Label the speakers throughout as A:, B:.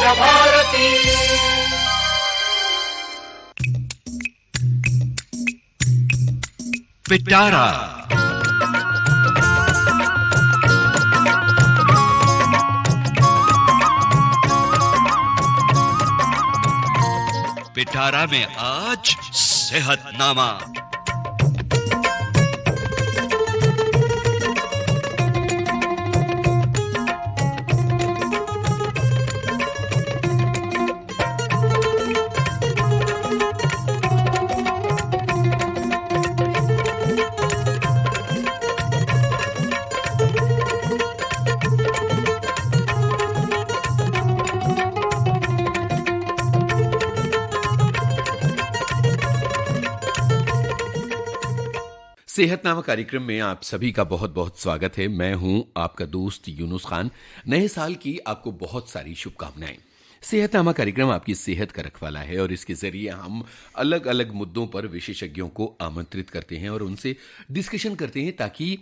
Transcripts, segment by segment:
A: विद्या भारती।
B: पिटारा पिटारा में आज सेहतनामा।
C: सेहतनामा कार्यक्रम में आप सभी का बहुत बहुत स्वागत है। मैं हूं आपका दोस्त यूनुस खान। नए साल की आपको बहुत सारी शुभकामनाएं। सेहतनामा कार्यक्रम आपकी सेहत का रखवाला है और इसके जरिए हम अलग अलग मुद्दों पर विशेषज्ञों को आमंत्रित करते हैं और उनसे डिस्कशन करते हैं ताकि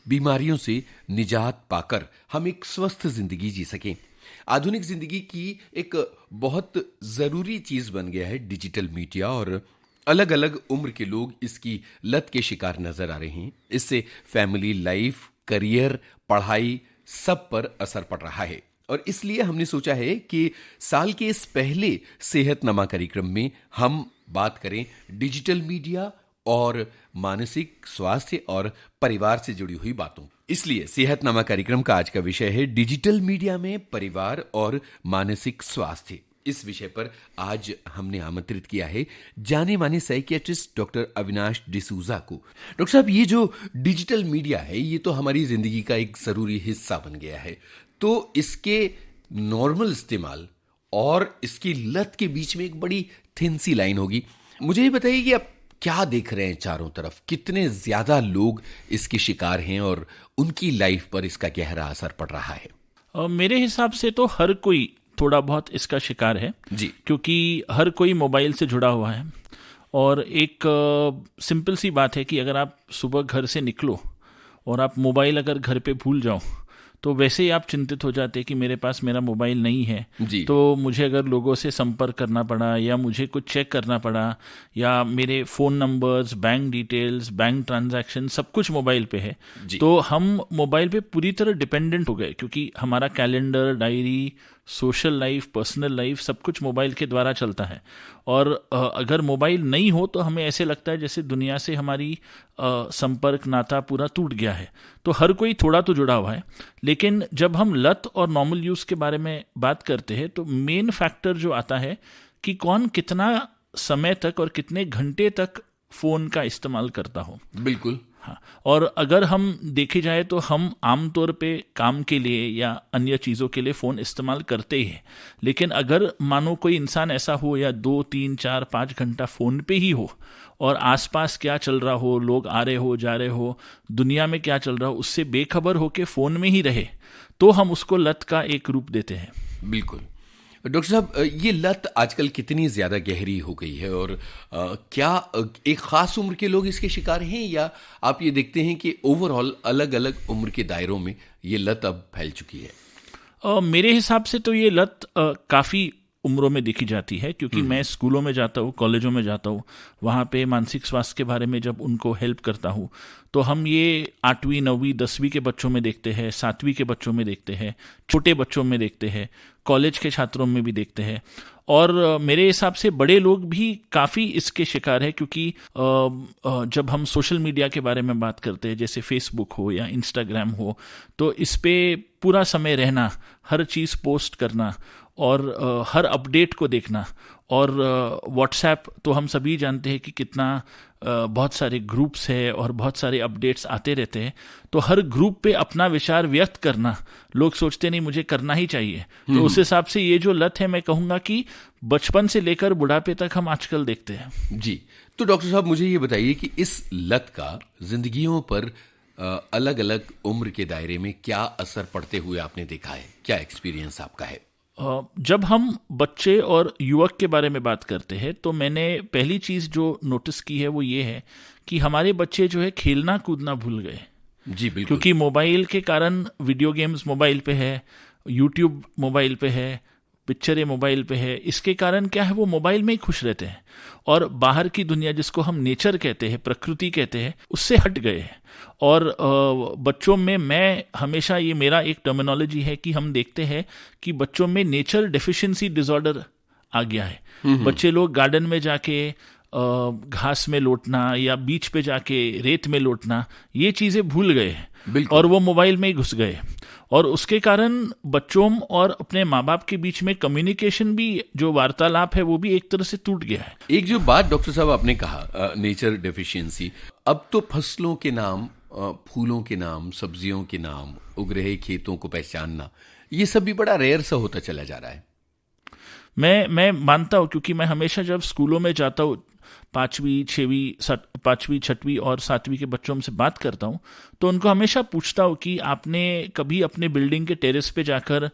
C: बीमारियों से निजात पाकर हम एक स्वस्थ जिंदगी जी सकें। आधुनिक जिंदगी की एक बहुत जरूरी चीज बन गया है डिजिटल मीडिया और अलग अलग उम्र के लोग इसकी लत के शिकार नजर आ रहे हैं। इससे फैमिली लाइफ, करियर, पढ़ाई सब पर असर पड़ रहा है और इसलिए हमने सोचा है कि साल के इस पहले सेहतनामा कार्यक्रम में हम बात करें डिजिटल मीडिया और मानसिक स्वास्थ्य और परिवार से जुड़ी हुई बातों। इसलिए सेहतनामा कार्यक्रम का आज का विषय है डिजिटल मीडिया में परिवार और मानसिक स्वास्थ्य। इस विषय पर आज हमने आमंत्रित किया है जाने माने साइकियाट्रिस्ट डॉक्टर अविनाश डिसूजा को। डॉक्टर साहब, ये जो डिजिटल मीडिया है ये तो हमारी जिंदगी का एक जरूरी हिस्सा बन गया है, तो इसके नॉर्मल इस्तेमाल और इसकी लत के बीच में एक बड़ी थिन सी लाइन होगी। मुझे ये बताइए कि आप क्या देख रहे हैं चारों तरफ, कितने ज्यादा लोग इसके शिकार हैं और उनकी लाइफ पर इसका गहरा असर पड़ रहा है?
D: मेरे हिसाब से तो हर कोई थोड़ा बहुत इसका शिकार है
C: जी,
D: क्योंकि हर कोई मोबाइल से जुड़ा हुआ है। और एक सिंपल सी बात है कि अगर आप सुबह घर से निकलो और आप मोबाइल अगर घर पे भूल जाओ तो वैसे ही आप चिंतित हो जाते हैं कि मेरे पास मेरा मोबाइल नहीं है
C: जी।
D: तो मुझे अगर लोगों से संपर्क करना पड़ा या मुझे कुछ चेक करना पड़ा या मेरे phone numbers, bank details, bank transaction सब कुछ मोबाइल पे है तो हम मोबाइल पे पूरी तरह डिपेंडेंट हो गए क्योंकि हमारा calendar, diary, social life, personal life सब कुछ मोबाइल के द्वारा चलता है। और अगर मोबाइल नहीं हो तो हमें ऐसे लगता है जैसे दुनिया से हमारी संपर्क, नाता पूरा टूट गया है। तो हर कोई थोड़ा तो जुड़ा हुआ है। लेकिन जब हम लत और नॉर्मल यूज़ के बारे में बात करते हैं तो मेन फैक्टर जो आता है कि कौन कितना समय तक और कितने घंटे तक फ़ोन का इस्तेमाल करता हो।
C: बिल्कुल।
D: हाँ, और अगर हम देखे जाए तो हम आमतौर पे काम के लिए या अन्य चीज़ों के लिए फ़ोन इस्तेमाल करते ही हैं। लेकिन अगर मानो कोई इंसान ऐसा हो या 2, 3, 4, 5 घंटा फ़ोन पे ही हो और आसपास क्या चल रहा हो, लोग आ रहे हो, जा रहे हो, दुनिया में क्या चल रहा हो, उससे बेखबर होके फ़ोन में ही रहे तो हम उसको लत का एक रूप देते हैं।
C: बिल्कुल। डॉक्टर साहब, ये लत आजकल कितनी ज्यादा गहरी हो गई है और क्या एक खास उम्र के लोग इसके शिकार हैं या आप ये देखते हैं कि ओवरऑल अलग अलग उम्र के दायरों में ये लत अब फैल चुकी है?
D: मेरे हिसाब से तो ये लत काफ़ी उम्रों में देखी जाती है क्योंकि मैं स्कूलों में जाता हूँ, कॉलेजों में जाता हूँ, वहाँ पे मानसिक स्वास्थ्य के बारे में जब उनको हेल्प करता हूँ तो हम ये 8वीं, 9वीं, 10वीं के बच्चों में देखते हैं, 7वीं के बच्चों में देखते हैं, छोटे बच्चों में देखते हैं, कॉलेज के छात्रों में भी देखते हैं। और मेरे हिसाब से बड़े लोग भी काफ़ी इसके शिकार है क्योंकि जब हम सोशल मीडिया के बारे में बात करते हैं जैसे फेसबुक हो या इंस्टाग्राम हो तो इस पे पूरा समय रहना, हर चीज़ पोस्ट करना और हर अपडेट को देखना और व्हाट्सएप तो हम सभी जानते हैं कि कितना बहुत सारे ग्रुप्स है और बहुत सारे अपडेट्स आते रहते हैं। तो हर ग्रुप पे अपना विचार व्यक्त करना, लोग सोचते नहीं मुझे करना ही चाहिए। तो उस हिसाब से ये जो लत है मैं कहूँगा कि बचपन से लेकर बुढ़ापे तक हम आजकल देखते हैं।
C: जी, तो डॉक्टर साहब मुझे ये बताइए कि इस लत का जिंदगियों पर अलग अलग उम्र के दायरे में क्या असर पड़ते हुए आपने देखा है? क्या एक्सपीरियंस आपका है?
D: जब हम बच्चे और युवक के बारे में बात करते हैं तो मैंने पहली चीज़ जो नोटिस की है वो ये है कि हमारे बच्चे जो है खेलना कूदना भूल गए।
C: जी बिल्कुल।
D: क्योंकि मोबाइल के कारण वीडियो गेम्स मोबाइल पे है, यूट्यूब मोबाइल पे है, पिक्चरें मोबाइल पे है, इसके कारण क्या है, वो मोबाइल में ही खुश रहते हैं और बाहर की दुनिया जिसको हम नेचर कहते हैं, प्रकृति कहते हैं, उससे हट गए हैं। और बच्चों में मैं हमेशा, ये मेरा एक टर्मिनोलॉजी है कि हम देखते हैं कि बच्चों में नेचर डेफिशिएंसी डिसऑर्डर आ गया है। बच्चे लोग गार्डन में जाके घास में लौटना या बीच पे जाके रेत में लौटना, ये चीजें भूल गए हैं और वो मोबाइल में ही घुस गए। और उसके कारण बच्चों और अपने माँ बाप के बीच में कम्युनिकेशन भी, जो वार्तालाप है, वो भी एक तरह से टूट गया है।
C: एक जो बात डॉक्टर साहब आपने कहा, नेचर डेफिशिएंसी, अब तो फसलों के नाम, फूलों के नाम, सब्जियों के नाम, उग रहे खेतों को पहचानना, ये सब भी बड़ा रेयर सा होता चला जा रहा है।
D: मैं मानता हूँ, क्योंकि मैं हमेशा जब स्कूलों में जाता हूँ, 5वीं 6वीं और 7वीं के बच्चों से बात करता हूँ, तो उनको हमेशा पूछता हूँ कि आपने कभी अपने बिल्डिंग के टेरेस पे जाकर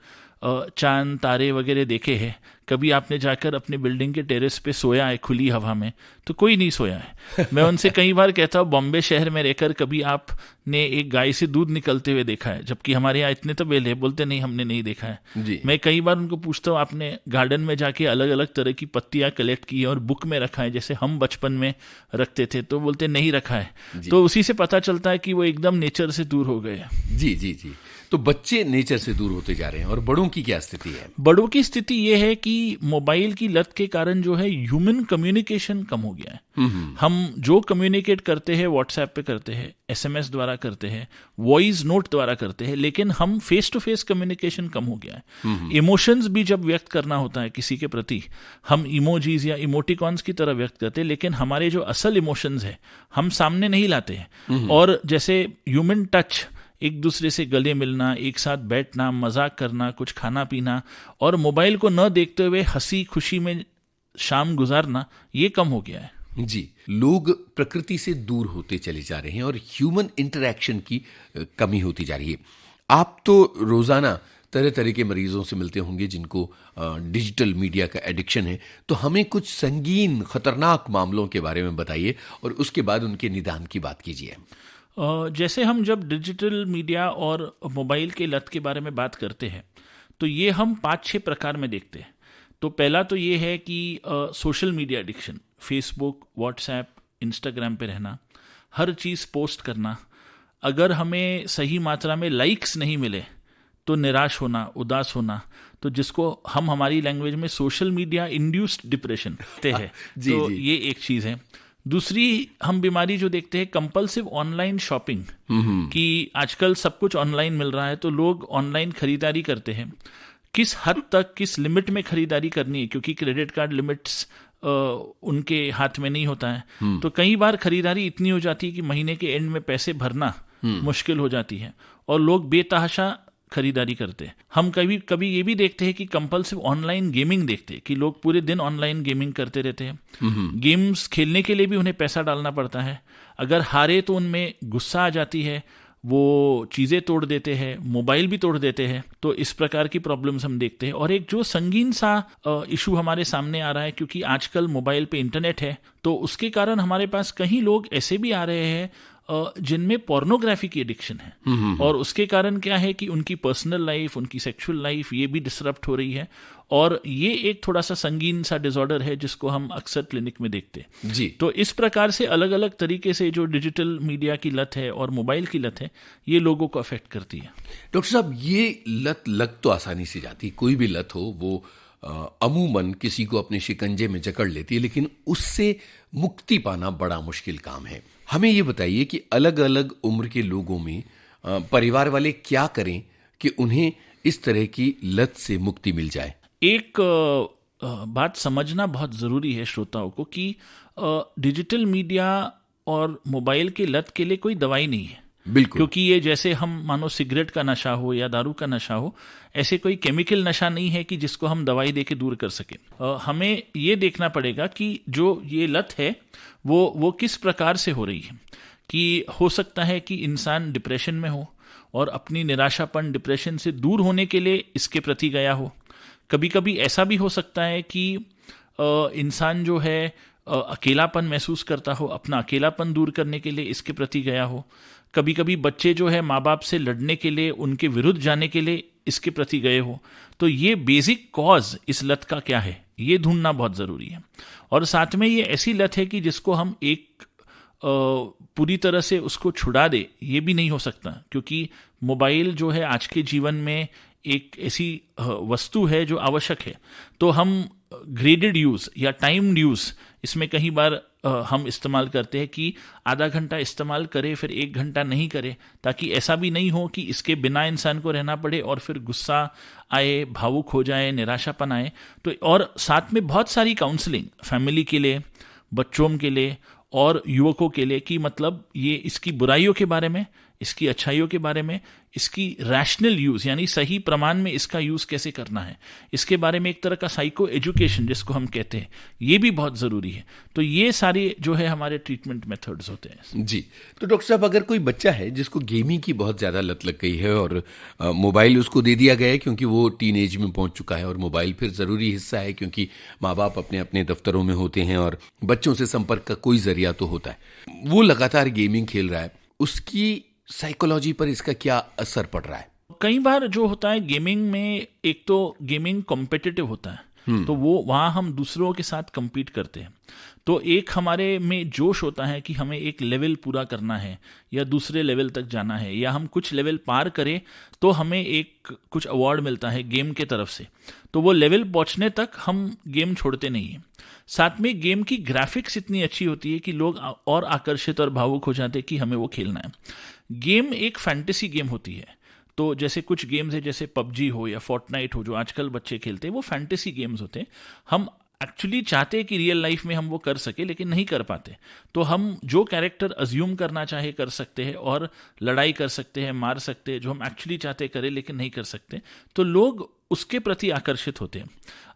D: चांद तारे वगैरह देखे हैं? कभी आपने जाकर अपने बिल्डिंग के टेरेस पे सोया है खुली हवा में? तो कोई नहीं सोया है। मैं उनसे कई बार कहता हूँ, बॉम्बे शहर में रहकर कभी आपने एक गाय से दूध निकलते हुए देखा है? जबकि हमारे यहाँ इतने तो बेल है। बोलते नहीं, हमने नहीं देखा है जी। मैं कई बार उनको पूछता हूँ, आपने गार्डन में जाके अलग अलग तरह की पत्तियां कलेक्ट की है और बुक में रखा है जैसे हम बचपन में रखते थे? तो बोलते नहीं रखा है। तो उसी से पता चलता है कि वो एकदम नेचर से दूर हो गए।
C: जी जी जी। तो बच्चे नेचर से दूर होते जा रहे हैं, और बड़ों की क्या स्थिति है?
D: बड़ों की स्थिति ये है कि मोबाइल की लत के कारण जो है ह्यूमन कम्युनिकेशन कम हो गया है। हम जो कम्युनिकेट करते हैं व्हाट्सएप पे करते हैं, SMS द्वारा करते हैं, वॉइस नोट द्वारा करते हैं, लेकिन हम फेस टू फेस कम्युनिकेशन कम हो गया है। इमोशंस भी जब व्यक्त करना होता है किसी के प्रति, हम इमोजीज या इमोटिकॉन्स की तरह व्यक्त करते हैं, लेकिन हमारे जो असल इमोशंस है हम सामने नहीं लाते हैं। और जैसे ह्यूमन टच, एक दूसरे से गले मिलना, एक साथ बैठना, मजाक करना, कुछ खाना पीना, और मोबाइल को न देखते हुए हंसी खुशी में शाम गुजारना, ये कम हो गया है।
C: जी, लोग प्रकृति से दूर होते चले जा रहे हैं और ह्यूमन इंटरैक्शन की कमी होती जा रही है। आप तो रोजाना तरह तरह के मरीजों से मिलते होंगे जिनको डिजिटल मीडिया का एडिक्शन है, तो हमें कुछ संगीन खतरनाक मामलों के बारे में बताइए और उसके बाद उनके निदान की बात कीजिए।
D: जैसे हम जब डिजिटल मीडिया और मोबाइल के लत के बारे में बात करते हैं, तो ये हम 5-6 प्रकार में देखते हैं। तो पहला तो ये है कि social media addiction, Facebook, WhatsApp, Instagram पे रहना, हर चीज़ पोस्ट करना, अगर हमें सही मात्रा में लाइक्स नहीं मिले तो निराश होना, उदास होना, तो जिसको हम हमारी लैंग्वेज में सोशल मीडिया इंड्यूस्ड डिप्रेशन कहते हैं। तो ये एक चीज़ है। दूसरी हम बीमारी जो देखते हैं, कंपल्सिव ऑनलाइन शॉपिंग, कि आजकल सब कुछ ऑनलाइन मिल रहा है तो लोग ऑनलाइन खरीदारी करते हैं। किस हद तक, किस लिमिट में खरीदारी करनी है, क्योंकि क्रेडिट कार्ड लिमिट्स उनके हाथ में नहीं होता है। तो कई बार खरीदारी इतनी हो जाती है कि महीने के एंड में पैसे भरना मुश्किल हो जाती है और लोग बेतहाशा खरीदारी करते हैं। हम कभी कभी ये भी देखते हैं कि कंपल्सिव ऑनलाइन गेमिंग देखते हैं कि लोग पूरे दिन ऑनलाइन गेमिंग करते रहते हैं। गेम्स खेलने के लिए भी उन्हें पैसा डालना पड़ता है। अगर हारे तो उनमें गुस्सा आ जाती है, वो चीज़ें तोड़ देते हैं, मोबाइल भी तोड़ देते हैं। तो इस प्रकार की प्रॉब्लम्स हम देखते हैं। और एक जो संगीन सा इशू हमारे सामने आ रहा है, क्योंकि आजकल मोबाइल पे इंटरनेट है, तो उसके कारण हमारे पास कहीं लोग ऐसे भी आ रहे हैं जिनमें पोर्नोग्राफी की एडिक्शन है। और उसके कारण क्या है कि उनकी पर्सनल लाइफ, उनकी सेक्सुअल लाइफ, ये भी डिसरप्ट हो रही है। और ये एक थोड़ा सा संगीन सा डिसऑर्डर है जिसको हम अक्सर क्लिनिक में देखते हैं जी। तो इस प्रकार से अलग अलग तरीके से जो डिजिटल मीडिया की लत है और मोबाइल की लत है, ये लोगों को अफेक्ट करती है।
C: डॉक्टर साहब, ये लत लग तो आसानी से जाती, कोई भी लत हो वो अमूमन किसी को अपने शिकंजे में जकड़ लेती है, लेकिन उससे मुक्ति पाना बड़ा मुश्किल काम है। हमें ये बताइए कि अलग अलग उम्र के लोगों में परिवार वाले क्या करें कि उन्हें इस तरह की लत से मुक्ति मिल जाए।
D: एक बात समझना बहुत ज़रूरी है श्रोताओं को कि डिजिटल मीडिया और मोबाइल के लत के लिए कोई दवाई नहीं है।
C: बिल्कुल।
D: क्योंकि ये जैसे हम मानो सिगरेट का नशा हो या दारू का नशा हो, ऐसे कोई केमिकल नशा नहीं है कि जिसको हम दवाई दे के दूर कर सकें। हमें ये देखना पड़ेगा कि जो ये लत है वो किस प्रकार से हो रही है। कि हो सकता है कि इंसान डिप्रेशन में हो और अपनी निराशापन, डिप्रेशन से दूर होने के लिए इसके प्रति गया हो। कभी कभी ऐसा भी हो सकता है कि इंसान जो है अकेलापन महसूस करता हो, अपना अकेलापन दूर करने के लिए इसके प्रति गया हो। कभी कभी बच्चे जो है माँ बाप से लड़ने के लिए, उनके विरुद्ध जाने के लिए इसके प्रति गए हो, तो ये बेसिक कॉज इस लत का क्या है ये ढूंढना बहुत ज़रूरी है। और साथ में ये ऐसी लत है कि जिसको हम एक पूरी तरह से उसको छुड़ा दे ये भी नहीं हो सकता, क्योंकि मोबाइल जो है आज के जीवन में एक ऐसी वस्तु है जो आवश्यक है। तो हम ग्रेडेड यूज़ या टाइम्ड यूज़ इसमें कई बार हम इस्तेमाल करते हैं कि आधा घंटा इस्तेमाल करें फिर 1 घंटा नहीं करें, ताकि ऐसा भी नहीं हो कि इसके बिना इंसान को रहना पड़े और फिर गुस्सा आए, भावुक हो जाए, निराशापन आए। तो और साथ में बहुत सारी काउंसलिंग फैमिली के लिए, बच्चों के लिए और युवकों के लिए कि मतलब ये इसकी बुराइयों के बारे में, इसकी अच्छाइयों के बारे में, इसकी रैशनल यूज़ यानी सही प्रमाण में इसका यूज़ कैसे करना है, इसके बारे में एक तरह का साइको एजुकेशन जिसको हम कहते हैं, ये भी बहुत ज़रूरी है। तो ये सारे जो है हमारे ट्रीटमेंट मेथड्स होते हैं।
C: जी, तो डॉक्टर साहब अगर कोई बच्चा है जिसको गेमिंग की बहुत ज़्यादा लत लग गई है और मोबाइल उसको दे दिया गया है क्योंकि वो टीनेज में पहुंच चुका है, और मोबाइल फिर ज़रूरी हिस्सा है क्योंकि माँ बाप अपने अपने दफ्तरों में होते हैं और बच्चों से संपर्क का कोई ज़रिया तो होता है, वो लगातार गेमिंग खेल रहा है, उसकी साइकोलॉजी पर इसका क्या असर पड़ रहा है?
D: कई बार जो होता है गेमिंग में, एक तो गेमिंग कॉम्पिटिटिव होता है, तो वो वहाँ हम दूसरों के साथ compete करते हैं। तो एक हमारे में जोश होता है कि हमें एक लेवल पूरा करना है या दूसरे लेवल तक जाना है, या हम कुछ लेवल पार करें तो हमें एक कुछ अवार्ड मिलता है गेम के तरफ से। तो वो लेवल पहुँचने तक हम गेम छोड़ते नहीं हैं। साथ में गेम की ग्राफिक्स इतनी अच्छी होती है कि लोग और आकर्षित और भावुक हो जाते हैं कि हमें वो खेलना है। गेम एक फैंटेसी गेम होती है, तो जैसे कुछ गेम्स है जैसे पबजी हो या फोर्टनाइट हो जो आजकल बच्चे खेलते हैं, वो फैंटेसी गेम्स होते हैं। हम एक्चुअली चाहते हैं कि रियल लाइफ में हम वो कर सके लेकिन नहीं कर पाते, तो हम जो कैरेक्टर अज्यूम करना चाहे कर सकते हैं और लड़ाई कर सकते हैं, मार सकते हैं, जो हम एक्चुअली चाहते करें लेकिन नहीं कर सकते, तो लोग उसके प्रति आकर्षित होते हैं।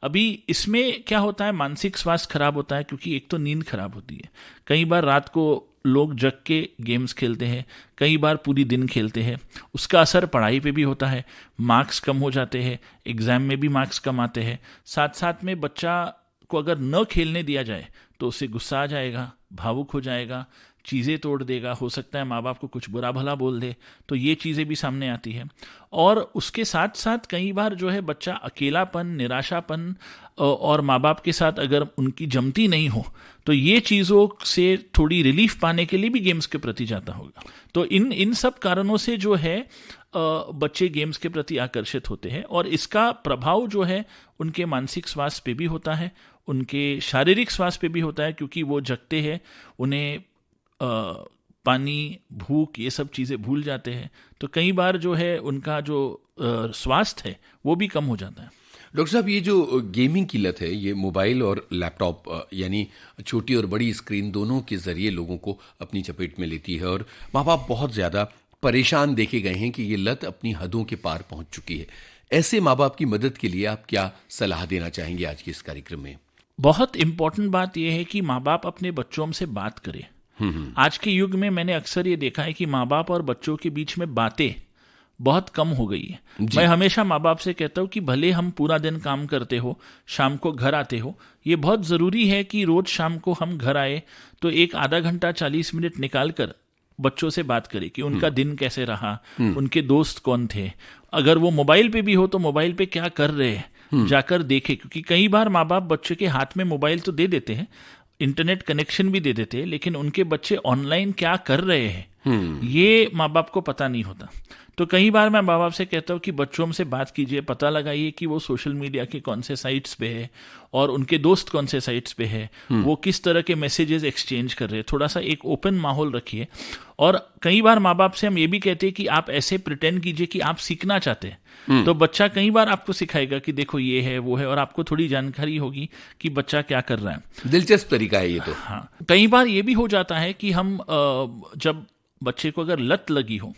D: अभी इसमें क्या होता है, मानसिक स्वास्थ्य खराब होता है क्योंकि एक तो नींद खराब होती है। कई बार रात को लोग जग के गेम्स खेलते हैं, कई बार पूरी दिन खेलते हैं, उसका असर पढ़ाई पे भी होता है, मार्क्स कम हो जाते हैं, एग्जाम में भी मार्क्स कम आते हैं। साथ साथ में बच्चा को अगर न खेलने दिया जाए तो उसे गुस्सा आ जाएगा, भावुक हो जाएगा, चीज़ें तोड़ देगा, हो सकता है माँ बाप को कुछ बुरा भला बोल दे, तो ये चीज़ें भी सामने आती है। और उसके साथ साथ कई बार जो है बच्चा अकेलापन, निराशापन और माँ बाप के साथ अगर उनकी जमती नहीं हो तो ये चीज़ों से थोड़ी रिलीफ पाने के लिए भी गेम्स के प्रति जाता होगा। तो इन सब कारणों से जो है बच्चे गेम्स के प्रति आकर्षित होते हैं, और इसका प्रभाव जो है उनके मानसिक स्वास्थ्य पे भी होता है, उनके शारीरिक स्वास्थ्य पे भी होता है, क्योंकि वो जगते हैं, उन्हें पानी, भूख, ये सब चीज़ें भूल जाते हैं, तो कई बार जो है उनका जो स्वास्थ्य है वो भी कम हो जाता है।
C: डॉक्टर साहब, ये जो गेमिंग की लत है ये मोबाइल और लैपटॉप यानी छोटी और बड़ी स्क्रीन दोनों के जरिए लोगों को अपनी चपेट में लेती है, और माँ बाप बहुत ज़्यादा परेशान देखे गए हैं कि ये लत अपनी हदों के पार पहुंच चुकी है। ऐसे माँ बाप की मदद के लिए आप क्या सलाह देना चाहेंगे आज के इस कार्यक्रम में?
D: बहुत इंपॉर्टेंट बात यह है कि माँ बाप अपने बच्चों से बात करें। आज के युग में मैंने अक्सर ये देखा है कि माँ बाप और बच्चों के बीच में बातें बहुत कम हो गई है। मैं हमेशा माँ बाप से कहता हूँ कि भले हम पूरा दिन काम करते हो, शाम को घर आते हो, ये बहुत ज़रूरी है कि रोज़ शाम को हम घर आए तो एक आधा घंटा 40 मिनट निकाल कर बच्चों से बात करें कि उनका दिन कैसे रहा, उनके दोस्त कौन थे, अगर वो मोबाइल पे भी हो तो मोबाइल पे क्या कर रहे हैं जाकर देखें, क्योंकि कई बार माँ बाप बच्चे के हाथ में मोबाइल तो दे देते हैं, इंटरनेट कनेक्शन भी दे देते हैं, लेकिन उनके बच्चे ऑनलाइन क्या कर रहे हैं ये माँ बाप को पता नहीं होता। तो कई बार मैं माँ बाप से कहता हूँ कि बच्चों से बात कीजिए, पता लगाइए कि वो सोशल मीडिया के कौन से साइट्स पे है और उनके दोस्त कौन से साइट्स पे है, वो किस तरह के मैसेजेस एक्सचेंज कर रहे हैं, थोड़ा सा एक ओपन माहौल रखिए। और कई बार माँ बाप से हम ये भी कहते हैं कि आप ऐसे प्रिटेंड कीजिए कि आप सीखना चाहते हैं, तो बच्चा कई बार आपको सिखाएगा कि देखो ये है वो है, और आपको थोड़ी जानकारी होगी कि बच्चा क्या कर रहा है।
C: दिलचस्प तरीका है ये तो।
D: हाँ, कई बार ये भी हो जाता है कि हम जब बच्चे को अगर लत लगी हो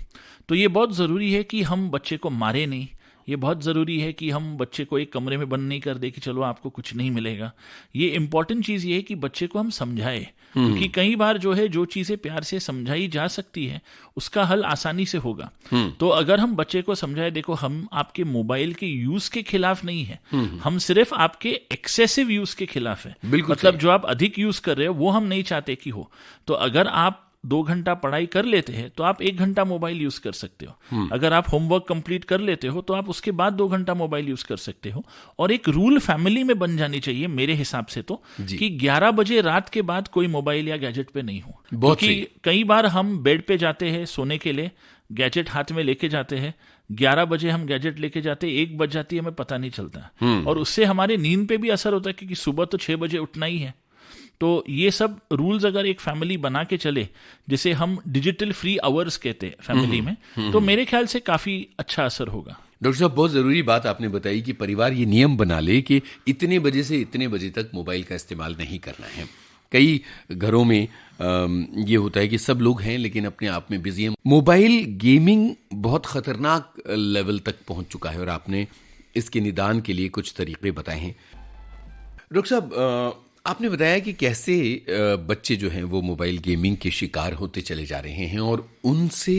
D: तो ये बहुत ज़रूरी है कि हम बच्चे को मारे नहीं, ये बहुत ज़रूरी है कि हम बच्चे को एक कमरे में बंद नहीं कर दे कि चलो आपको कुछ नहीं मिलेगा। ये इंपॉर्टेंट चीज़ ये है कि बच्चे को हम समझाएं, क्योंकि कई बार जो है जो चीज़ें प्यार से समझाई जा सकती है उसका हल आसानी से होगा। तो अगर हम बच्चे को समझाएं, देखो हम आपके मोबाइल के यूज़ के खिलाफ नहीं है, हम सिर्फ आपके एक्सेसिव यूज़ के खिलाफ है। मतलब जो आप अधिक यूज़ कर रहे हो वो हम नहीं चाहते कि हो। तो अगर आप 2 घंटा पढ़ाई कर लेते हैं तो आप 1 घंटा मोबाइल यूज कर सकते हो। अगर आप होमवर्क कंप्लीट कर लेते हो तो आप उसके बाद 2 घंटा मोबाइल यूज कर सकते हो। और एक रूल फैमिली में बन जानी चाहिए मेरे हिसाब से तो, कि 11 बजे रात के बाद कोई मोबाइल या गैजेट पे नहीं हो। क्योंकि कई बार हम बेड पे जाते हैं सोने के लिए, गैजेट हाथ में लेके जाते हैं, 11 बजे हम गैजेट लेके जाते हैं, 1 बज जाती है, हमें पता नहीं चलता। और उससे हमारे नींद पे भी असर होता है, क्योंकि सुबह तो 6 बजे उठना ही है। तो ये सब रूल्स अगर एक फैमिली बना के चले, जिसे हम डिजिटल फ्री आवर्स कहते हैं फैमिली में, तो मेरे ख्याल से काफी अच्छा असर होगा।
C: डॉक्टर साहब, बहुत जरूरी बात आपने बताई कि परिवार ये नियम बना ले कि इतने बजे से इतने बजे तक मोबाइल का इस्तेमाल नहीं करना है। कई घरों में ये होता है कि सब लोग हैं लेकिन अपने आप में बिजी हैं। मोबाइल गेमिंग बहुत खतरनाक लेवल तक पहुंच चुका है और आपने इसके निदान के लिए कुछ तरीके बताए हैं। डॉक्टर साहब, आपने बताया कि कैसे बच्चे जो हैं वो मोबाइल गेमिंग के शिकार होते चले जा रहे हैं और उनसे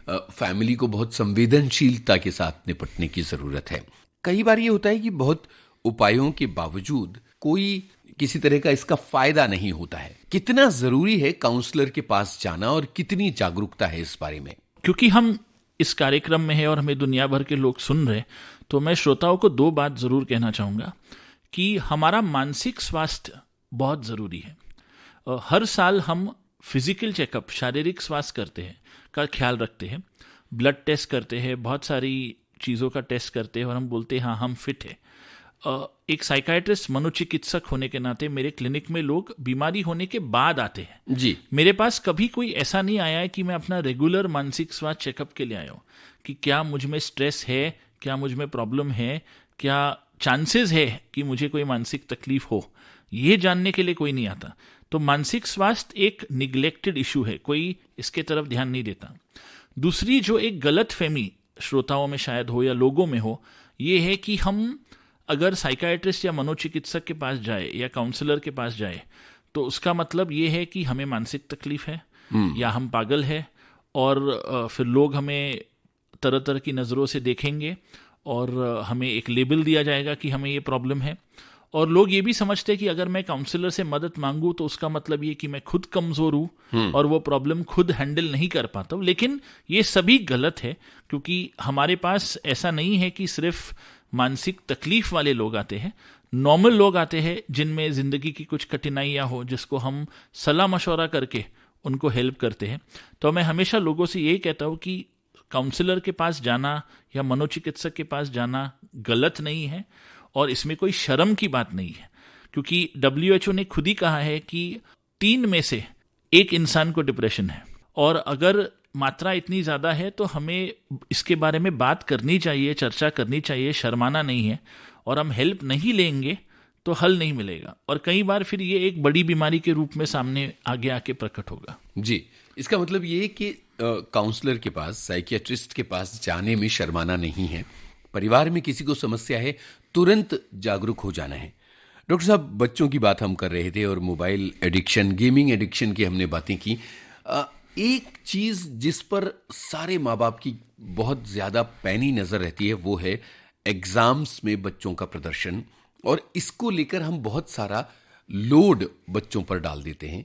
C: फैमिली को बहुत संवेदनशीलता के साथ निपटने की जरूरत है। कई बार ये होता है कि बहुत उपायों के बावजूद कोई किसी तरह का इसका फायदा नहीं होता है। कितना जरूरी है काउंसलर के पास जाना और कितनी जागरूकता है इस बारे में?
D: क्योंकि हम इस कार्यक्रम में है और हमें दुनिया भर के लोग सुन रहे, तो मैं श्रोताओं को 2 बात जरूर कहना चाहूंगा कि हमारा मानसिक स्वास्थ्य बहुत जरूरी है। हर साल हम फिजिकल चेकअप, शारीरिक स्वास्थ्य करते हैं, का ख्याल रखते हैं, ब्लड टेस्ट करते हैं, बहुत सारी चीज़ों का टेस्ट करते हैं और हम बोलते हैं हाँ हम फिट है। एक साइकाइट्रिस्ट, मनोचिकित्सक होने के नाते मेरे क्लिनिक में लोग बीमारी होने के बाद आते हैं
C: जी।
D: मेरे पास कभी कोई ऐसा नहीं आया है कि मैं अपना रेगुलर मानसिक स्वास्थ्य चेकअप के लिए आया हूँ कि क्या मुझ में स्ट्रेस है, क्या मुझ में प्रॉब्लम है, क्या चांसेस है कि मुझे कोई मानसिक तकलीफ हो, ये जानने के लिए कोई नहीं आता। तो मानसिक स्वास्थ्य एक निग्लेक्टेड इशू है, कोई इसके तरफ ध्यान नहीं देता। दूसरी जो एक गलत फहमी श्रोताओं में शायद हो या लोगों में हो, ये है कि हम अगर साइकाइट्रिस्ट या मनोचिकित्सक के पास जाए या काउंसलर के पास जाए तो उसका मतलब ये है कि हमें मानसिक तकलीफ है या हम पागल है, और फिर लोग हमें तरह तरह की नज़रों से देखेंगे और हमें एक लेबल दिया जाएगा कि हमें ये प्रॉब्लम है। और लोग ये भी समझते हैं कि अगर मैं काउंसलर से मदद मांगूं तो उसका मतलब ये कि मैं खुद कमज़ोर हूं और वो प्रॉब्लम खुद हैंडल नहीं कर पाता हूं। लेकिन ये सभी गलत है, क्योंकि हमारे पास ऐसा नहीं है कि सिर्फ मानसिक तकलीफ वाले लोग आते हैं, नॉर्मल लोग आते हैं जिनमें ज़िंदगी की कुछ कठिनाइयाँ हो, जिसको हम सलाह मशवरा करके उनको हेल्प करते हैं। तो मैं हमेशा लोगों से यही कहता हूँ कि काउंसलर के पास जाना या मनोचिकित्सक के पास जाना गलत नहीं है और इसमें कोई शर्म की बात नहीं है, क्योंकि WHO ने खुद ही कहा है कि 3 में से 1 इंसान को डिप्रेशन है, और अगर मात्रा इतनी ज़्यादा है तो हमें इसके बारे में बात करनी चाहिए, चर्चा करनी चाहिए, शर्माना नहीं है। और हम हेल्प नहीं लेंगे तो हल नहीं मिलेगा, और कई बार फिर ये एक बड़ी बीमारी के रूप में सामने आगे आके प्रकट होगा।
C: जी, इसका मतलब ये कि काउंसलर के पास, साइकियाट्रिस्ट के पास जाने में शर्माना नहीं है। परिवार में किसी को समस्या है, तुरंत जागरूक हो जाना है। डॉक्टर साहब, बच्चों की बात हम कर रहे थे और मोबाइल एडिक्शन, गेमिंग एडिक्शन की हमने बातें की। एक चीज जिस पर सारे माँ बाप की बहुत ज्यादा पैनी नजर रहती है वो है एग्जाम्स में बच्चों का प्रदर्शन, और इसको लेकर हम बहुत सारा लोड बच्चों पर डाल देते हैं।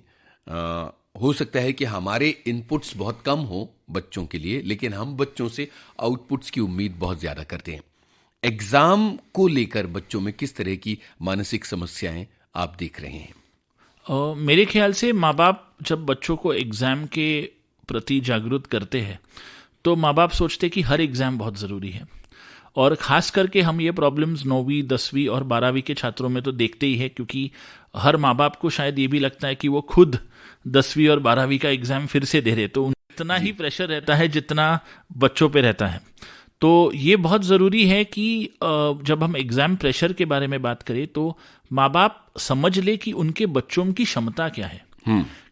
C: हो सकता है कि हमारे इनपुट्स बहुत कम हो बच्चों के लिए, लेकिन हम बच्चों से आउटपुट्स की उम्मीद बहुत ज्यादा करते हैं। एग्जाम को लेकर बच्चों में किस तरह की मानसिक समस्याएं आप देख रहे हैं?
D: मेरे ख्याल से माँ बाप जब बच्चों को एग्ज़ाम के प्रति जागरूक करते हैं तो माँ बाप सोचते कि हर एग्ज़ाम बहुत ज़रूरी है, और ख़ास करके हम ये प्रॉब्लम्स 9वीं, 10वीं और 12वीं के छात्रों में तो देखते ही है, क्योंकि हर माँ बाप को शायद ये भी लगता है कि वो खुद 10वीं और 12वीं का एग्ज़ाम फिर से दे रहे, तो उतना ही प्रेशर रहता है जितना बच्चों पे रहता है। तो ये बहुत ज़रूरी है कि जब हम एग्ज़ाम प्रेशर के बारे में बात करें तो माँ बाप समझ ले कि उनके बच्चों की क्षमता क्या है।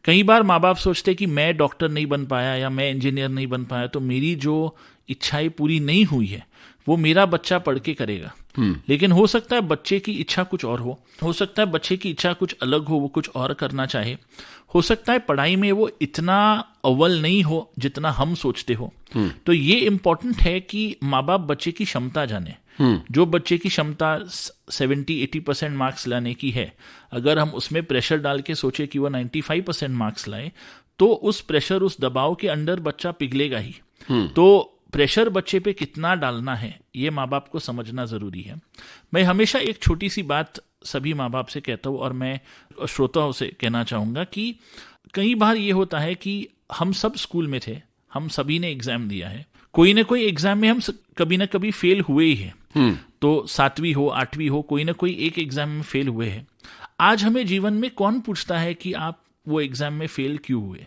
D: कई बार माँ बाप सोचते कि मैं डॉक्टर नहीं बन पाया या मैं इंजीनियर नहीं बन पाया तो मेरी जो इच्छाएं पूरी नहीं हुई है वो मेरा बच्चा पढ़ के करेगा। लेकिन हो सकता है बच्चे की इच्छा कुछ और हो सकता है बच्चे की इच्छा कुछ अलग हो, वो कुछ और करना चाहे, हो सकता है पढ़ाई में वो इतना अव्वल नहीं हो जितना हम सोचते हो। तो ये इम्पोर्टेंट है कि माँ बाप बच्चे की क्षमता जाने। जो बच्चे की क्षमता 70-80% मार्क्स लाने की है, अगर हम उसमें प्रेशर डाल के सोचे कि वो 95% मार्क्स लाए तो उस प्रेशर, उस दबाव के अंडर बच्चा पिघलेगा ही। तो प्रेशर बच्चे पे कितना डालना है, ये माँ बाप को समझना जरूरी है। मैं हमेशा एक छोटी सी बात सभी माँ बाप से कहता हूँ, और मैं श्रोताओं से कहना चाहूँगा कि कई बार ये होता है कि हम सब स्कूल में थे, हम सभी ने एग्जाम दिया है, कोई ना कोई एग्जाम में हम कभी ना कभी फेल हुए ही हैं। तो 7वीं हो 8वीं हो, कोई ना कोई एक एग्जाम में फेल हुए हैं। आज हमें जीवन में कौन पूछता है कि आप वो एग्जाम में फेल क्यों हुए?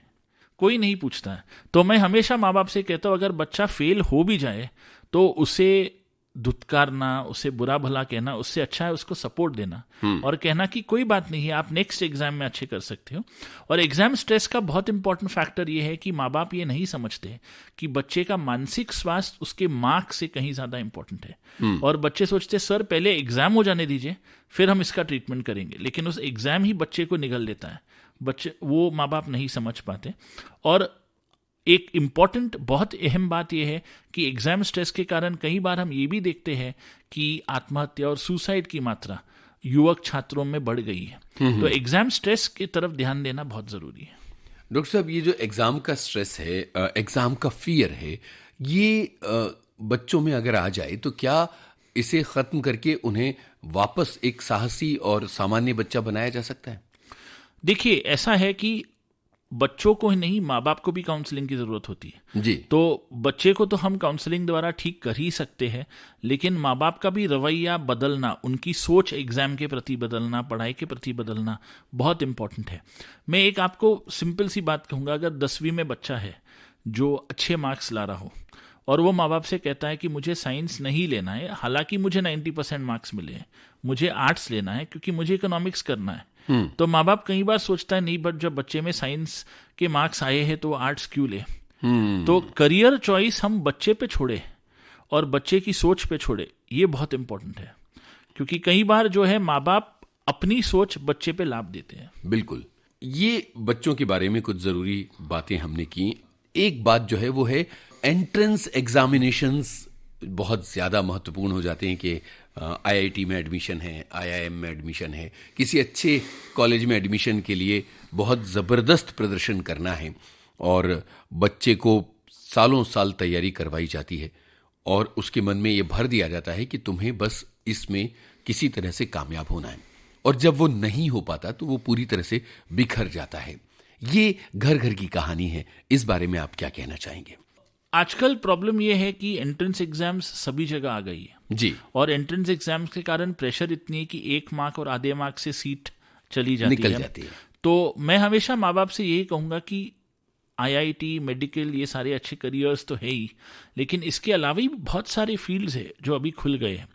D: कोई नहीं पूछता है। तो मैं हमेशा माँ बाप से कहता हूँ, अगर बच्चा फेल हो भी जाए तो उसे धुतकारना, उसे बुरा भला कहना, उससे अच्छा है उसको सपोर्ट देना और कहना कि कोई बात नहीं है, आप नेक्स्ट एग्जाम में अच्छे कर सकते हो। और एग्जाम स्ट्रेस का बहुत इंपॉर्टेंट फैक्टर ये है कि माँ बाप ये नहीं समझते कि बच्चे का मानसिक स्वास्थ्य उसके मार्क्स से कहीं ज्यादा इंपॉर्टेंट है। और बच्चे सोचते सर पहले एग्जाम हो जाने दीजिए फिर हम इसका ट्रीटमेंट करेंगे, लेकिन उस एग्जाम ही बच्चे को निगल लेता है। बच्चे, वो माँ बाप नहीं समझ पाते। और एक इम्पॉर्टेंट, बहुत अहम बात यह है कि एग्जाम स्ट्रेस के कारण कई बार हम ये भी देखते हैं कि आत्महत्या और सुसाइड की मात्रा युवक छात्रों में बढ़ गई है। तो एग्जाम स्ट्रेस की तरफ ध्यान देना बहुत जरूरी है।
C: डॉक्टर साहब, ये जो एग्जाम का स्ट्रेस है, एग्जाम का फियर है, ये बच्चों में अगर आ जाए तो क्या इसे खत्म करके उन्हें वापस एक साहसी और सामान्य बच्चा बनाया जा सकता है?
D: देखिए, ऐसा है कि बच्चों को ही नहीं, माँ बाप को भी काउंसलिंग की जरूरत होती है
C: जी।
D: तो बच्चे को तो हम काउंसलिंग द्वारा ठीक कर ही सकते हैं, लेकिन माँ बाप का भी रवैया बदलना, उनकी सोच एग्जाम के प्रति बदलना, पढ़ाई के प्रति बदलना बहुत इंपॉर्टेंट है। मैं एक आपको सिंपल सी बात कहूंगा, अगर 10वीं में बच्चा है जो अच्छे मार्क्स ला रहा हो और वो माँ बाप से कहता है कि मुझे साइंस नहीं लेना है, हालांकि मुझे 90% मार्क्स मिले हैं, मुझे आर्ट्स लेना है क्योंकि मुझे इकोनॉमिक्स करना है, तो माँ बाप कई बार सोचता है नहीं, बट जब बच्चे में साइंस के मार्क्स आए हैं तो वो आर्ट्स क्यों ले। तो करियर चॉइस हम बच्चे पे छोड़े और बच्चे की सोच पे छोड़े, ये बहुत इंपॉर्टेंट है, क्योंकि कई बार जो है माँ बाप अपनी सोच बच्चे पे लाभ देते हैं।
C: बिल्कुल, ये बच्चों के बारे में कुछ जरूरी बातें हमने की। एक बात जो है वो है एंट्रेंस एग्जामिनेशंस बहुत ज़्यादा महत्वपूर्ण हो जाते हैं कि आईआईटी में एडमिशन है, आईआईएम में एडमिशन है, किसी अच्छे कॉलेज में एडमिशन के लिए बहुत ज़बरदस्त प्रदर्शन करना है और बच्चे को सालों साल तैयारी करवाई जाती है और उसके मन में ये भर दिया जाता है कि तुम्हें बस इसमें किसी तरह से कामयाब होना है, और जब वो नहीं हो पाता तो वो पूरी तरह से बिखर जाता है। ये घर घर की कहानी है, इस बारे में आप क्या कहना चाहेंगे?
D: आजकल प्रॉब्लम यह है कि एंट्रेंस एग्जाम्स सभी जगह आ गई है
C: जी,
D: और एंट्रेंस एग्जाम्स के कारण प्रेशर इतनी है कि 1 मार्क और आधे मार्क से सीट चली जाती
C: निकल
D: है।
C: जाती है।
D: तो मैं हमेशा माँ बाप से यही कहूंगा कि आईआईटी, मेडिकल, ये सारे अच्छे करियर्स तो है ही, लेकिन इसके अलावा भी बहुत सारे फील्ड्स है जो अभी खुल गए हैं।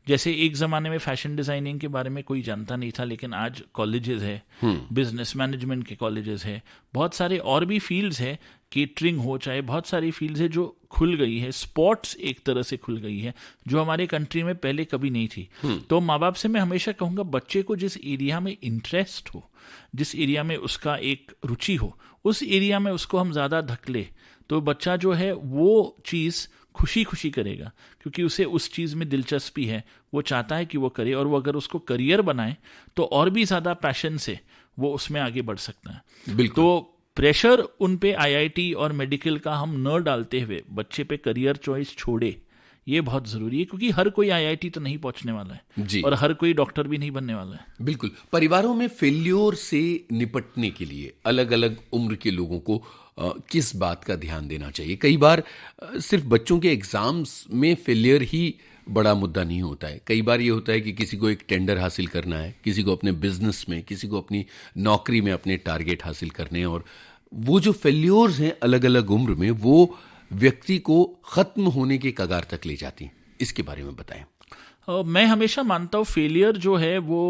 D: जैसे एक ज़माने में फैशन डिज़ाइनिंग के बारे में कोई जानता नहीं था, लेकिन आज कॉलेजेस है, बिजनेस मैनेजमेंट के कॉलेजेस है, बहुत सारे और भी फील्ड्स है, केटरिंग हो, चाहे बहुत सारी फील्ड्स है जो खुल गई है। स्पोर्ट्स एक तरह से खुल गई है जो हमारे कंट्री में पहले कभी नहीं थी। तो माँ बाप से मैं हमेशा कहूँगा, बच्चे को जिस एरिया में इंटरेस्ट हो, जिस एरिया में उसका एक रुचि हो, उस एरिया में उसको हम ज़्यादा धकेले तो बच्चा जो है वो चीज़ खुशी खुशी करेगा, क्योंकि उसे उस चीज़ में दिलचस्पी है, वो चाहता है कि वो करे, और वो अगर उसको करियर बनाए तो और भी ज़्यादा पैशन से वो उसमें आगे बढ़ सकता है।
C: बिल्कुल।
D: तो प्रेशर उन पे आईआईटी और मेडिकल का हम न डालते हुए बच्चे पे करियर चॉइस छोड़े, ये बहुत ज़रूरी है, क्योंकि हर कोई आईआईटी तो नहीं पहुंचने वाला है
C: जी।
D: और हर कोई डॉक्टर भी नहीं बनने वाला है।
C: बिल्कुल। परिवारों में फेल्योर से निपटने के लिए अलग अलग उम्र के लोगों को किस बात का ध्यान देना चाहिए? कई बार सिर्फ बच्चों के एग्जाम्स में फेलियर ही बड़ा मुद्दा नहीं होता है। कई बार ये होता है कि किसी को एक टेंडर हासिल करना है, किसी को अपने बिजनेस में, किसी को अपनी नौकरी में अपने टारगेट हासिल करने हैं, और वो जो फेल्योर्स हैं अलग अलग उम्र में, वो व्यक्ति को खत्म होने के कगार तक ले जाती हैं। इसके बारे में बताएं।
D: मैं हमेशा मानता हूँ फेलियर जो है वो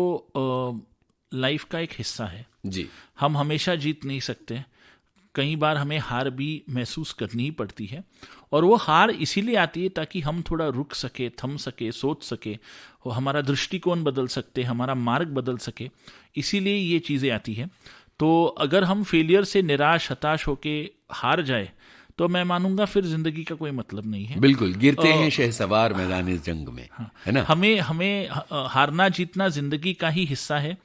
D: लाइफ का एक हिस्सा है
C: जी।
D: हम हमेशा जीत नहीं सकते, कई बार हमें हार भी महसूस करनी ही पड़ती है, और वो हार इसीलिए आती है ताकि हम थोड़ा रुक सके, थम सके, सोच सके, हमारा दृष्टिकोण बदल सकते, हमारा मार्ग बदल सके, इसीलिए ये चीज़ें आती हैं। तो अगर हम फेलियर से निराश, हताश होके हार जाए तो मैं मानूंगा फिर जिंदगी का कोई मतलब नहीं है।
C: बिल्कुल, गिरते हैं शहसवार मैदान इस जंग में, है ना?
D: हमें हारना जीतना जिंदगी का ही हिस्सा है।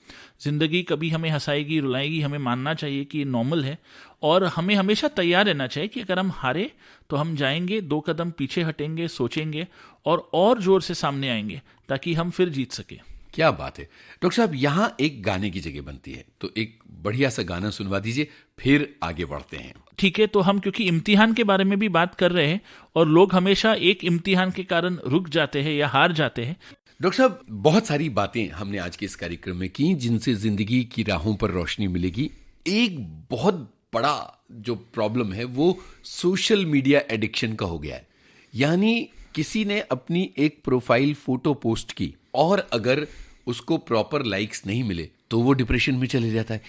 D: जिंदगी कभी हमें हंसाएगी, रुलाएगी, हमें मानना चाहिए कि ये नॉर्मल है, और हमें हमेशा तैयार रहना चाहिए कि अगर हम हारे तो हम जाएंगे, 2 कदम पीछे हटेंगे, सोचेंगे और जोर से सामने आएंगे ताकि हम फिर जीत सके।
C: क्या बात है डॉक्टर साहब, यहाँ एक गाने की जगह बनती है, तो एक बढ़िया सा गाना सुनवा दीजिए, फिर आगे बढ़ते हैं।
D: ठीक है, तो हम क्योंकि इम्तिहान के बारे में भी बात कर रहे हैं और लोग हमेशा एक इम्तिहान के कारण रुक जाते हैं या हार जाते हैं।
C: डॉक्टर साहब, बहुत सारी बातें हमने आज के इस कार्यक्रम में की जिनसे जिंदगी की राहों पर रोशनी मिलेगी। एक बहुत बड़ा जो प्रॉब्लम है वो सोशल मीडिया एडिक्शन का हो गया है। यानी किसी ने अपनी एक प्रोफाइल फोटो पोस्ट की और अगर उसको प्रॉपर लाइक्स नहीं मिले तो वो डिप्रेशन में चले जाता है।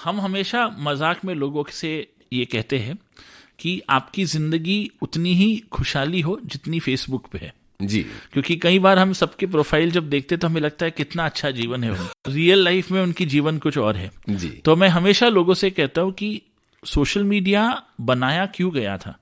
D: हम हमेशा मजाक में लोगों से ये कहते हैं कि आपकी जिंदगी उतनी ही खुशहाली हो जितनी फेसबुक पे है
C: जी,
D: क्योंकि कई बार हम सबके प्रोफाइल जब देखते तो हमें लगता है कितना अच्छा जीवन है उनका, रियल लाइफ में उनकी जीवन कुछ और है
C: जी।
D: तो मैं हमेशा लोगों से कहता हूं कि सोशल मीडिया बनाया क्यों गया था?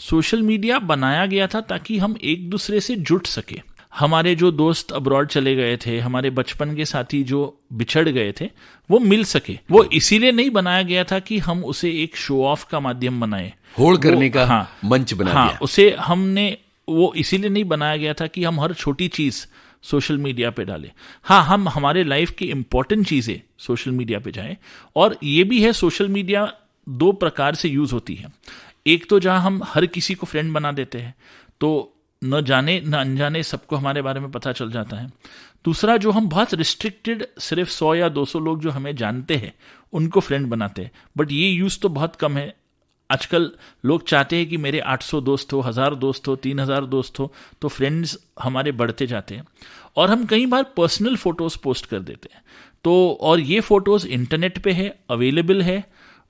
D: सोशल मीडिया बनाया गया था ताकि हम एक दूसरे से जुट सके। हमारे जो दोस्त अब्रॉड चले गए थे, हमारे बचपन के साथी जो बिछड़ गए थे, वो मिल सके। वो इसीलिए नहीं बनाया गया था कि हम उसे एक शो ऑफ का माध्यम बनाए,
C: होड़ करने का मंच बना दिया।
D: उसे हमने वो इसीलिए नहीं बनाया गया था कि हम हर छोटी चीज सोशल मीडिया पे डालें। हम हमारे लाइफ की इंपॉर्टेंट चीजें सोशल मीडिया पे जाएं। और ये भी है, सोशल मीडिया 2 प्रकार से यूज होती है। एक तो जहां हम हर किसी को फ्रेंड बना देते हैं, तो न जाने न अनजाने सबको हमारे बारे में पता चल जाता है। दूसरा, जो हम बहुत रिस्ट्रिक्टेड, सिर्फ 100 या 200 लोग जो हमें जानते हैं उनको फ्रेंड बनाते हैं। बट ये यूज तो बहुत कम है। आजकल लोग चाहते हैं कि मेरे 800 दोस्त हो, 1000 दोस्त हो, 3000 दोस्त हो, तो फ्रेंड्स हमारे बढ़ते जाते हैं। और हम कई बार पर्सनल फोटोज पोस्ट कर देते हैं, तो और ये फोटोज इंटरनेट पे है, अवेलेबल है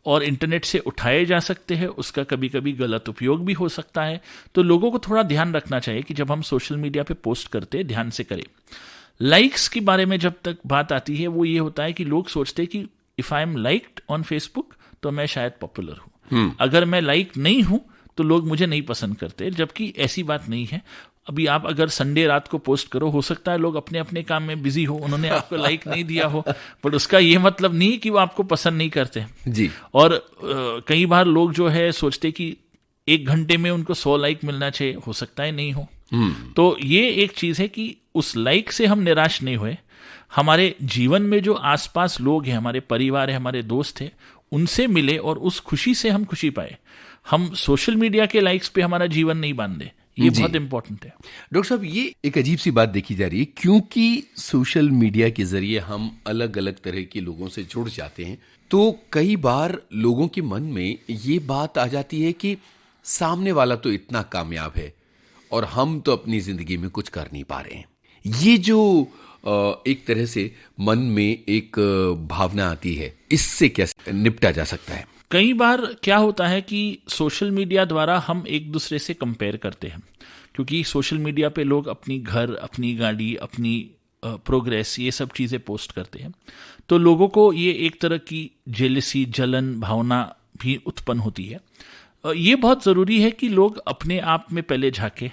D: और इंटरनेट से उठाए जा सकते हैं। उसका कभी कभी गलत उपयोग भी हो सकता है। तो लोगों को थोड़ा ध्यान रखना चाहिए कि जब हम सोशल मीडिया पे पोस्ट करते हैं, ध्यान से करें। लाइक्स के बारे में जब तक बात आती है, वो ये होता है कि लोग सोचते हैं कि if I am liked on Facebook तो मैं शायद पॉपुलर हूं, अगर मैं लाइक नहीं हूं तो लोग मुझे नहीं पसंद करते, जबकि ऐसी बात नहीं है। अभी आप अगर संडे रात को पोस्ट करो, हो सकता है लोग अपने अपने काम में बिजी हो, उन्होंने आपको लाइक नहीं दिया हो, बट उसका ये मतलब नहीं कि वो आपको पसंद नहीं करते
C: जी।
D: और कई बार लोग जो है सोचते कि 1 घंटे में उनको 100 लाइक मिलना चाहिए, हो सकता है नहीं हो। तो ये एक चीज है कि उस लाइक से हम निराश नहीं हुए। हमारे जीवन में जो आसपास लोग हैं, हमारे परिवार है, हमारे दोस्त हैं, उनसे मिले और उस खुशी से हम खुशी पाए। हम सोशल मीडिया के लाइक्स पे हमारा जीवन नहीं बांधे, ये बहुत इंपॉर्टेंट है।
C: डॉक्टर साहब, ये एक अजीब सी बात देखी जा रही है, क्योंकि सोशल मीडिया के जरिए हम अलग अलग तरह के लोगों से जुड़ जाते हैं, तो कई बार लोगों के मन में ये बात आ जाती है कि सामने वाला तो इतना कामयाब है और हम तो अपनी जिंदगी में कुछ कर नहीं पा रहे हैं। ये जो एक तरह से मन में एक भावना आती है, इससे कैसे निपटा जा सकता है?
D: कई बार क्या होता है कि सोशल मीडिया द्वारा हम एक दूसरे से कंपेयर करते हैं, क्योंकि सोशल मीडिया पे लोग अपनी घर, अपनी गाड़ी, अपनी प्रोग्रेस, ये सब चीज़ें पोस्ट करते हैं। तो लोगों को ये एक तरह की जेलसी, जलन भावना भी उत्पन्न होती है। ये बहुत ज़रूरी है कि लोग अपने आप में पहले झांके